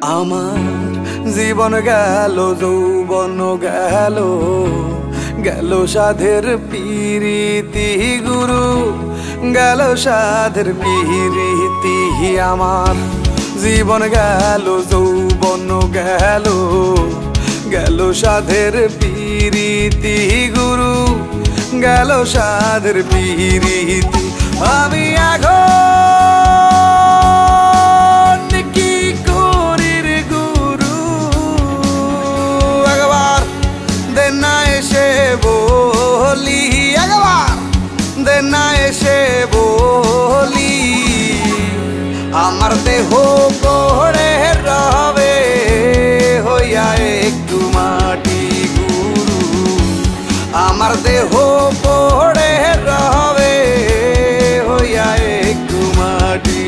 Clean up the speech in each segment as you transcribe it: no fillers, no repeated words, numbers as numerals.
আমার জীবন গেল, যৌবন গেল, গেল সাধের পিরিতি গুরু, গেল সাধের পিরিতি। আমার জীবন গেল, যৌবন গেল, গেল সাধের পিরিতি গুরু, গেল সাধের পিরিতি। আমি এখন কি করি রে গুরু, একবার দেন না এসে বলি, একবার দেন না এসে বলি। আমার দেহ পড়ে রবে হইয়া একটু মাটি গুরু, আমার দেহ পড়ে রবে হইয়া একটু মাটি।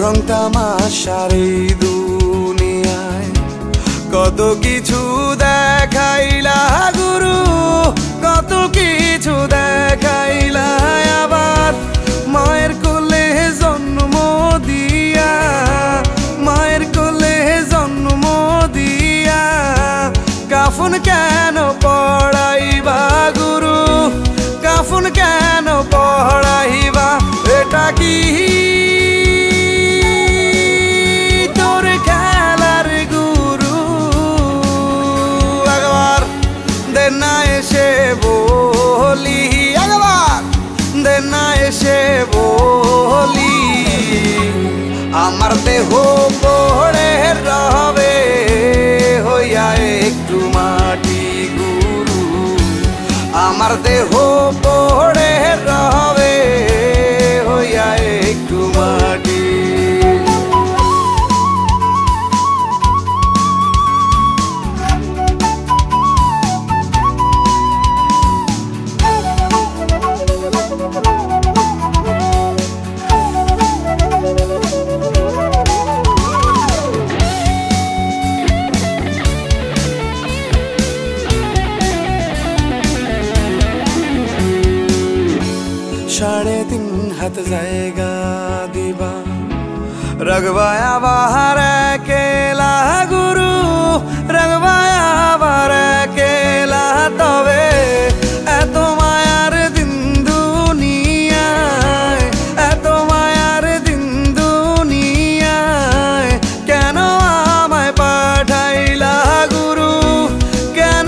রং তামাশার এই দুনিয়ায় কত কিছু দেখাইলা গুরু, কত কিছু দেখাইলা। আবার মায়ের কোলে জন্ম দিয়া, মায়ের কোলে জন্ম দিয়া, কাফন কেন পড়াইবা গুরু, কাফন কেন পড়াইবা। এটা কি বলি, একবার দেন না এসে বলি। আমার দেহ পড়ে রবে হইয়া একটু মাটি গুরু, আমার দেহ পড়ে রবে হইয়া একটু মাটি। সাড়ে তিন হাত জায়গা দিবা, রাখবা আবার একেলা গুরু, রাখবা আবার একেলা। তবে এত মায়ার দিন দুনিয়ায়, এত মায়ার দিন দুনিয়ায়, কেন আমায় পাঠাইলা গুরু, কেন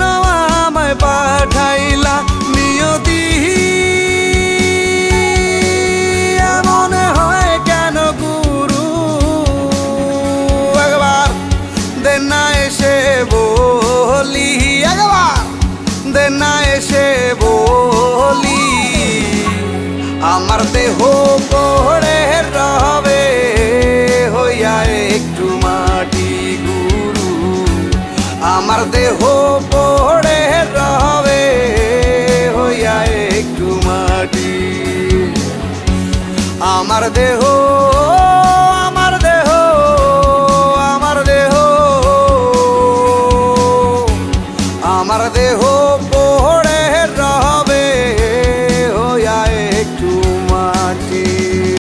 আমায় পাঠাইলা। নিয়তি বলি, একবার দেন না এসে বলি। আমার দেহ পড়ে রবে হইয়া একটু মাটি গুরু, আমার দেহ পড়ে রবে হইয়া একটু মাটি। আমার দেহ, আমার দেহ, আমার দেহ, আমার দেহ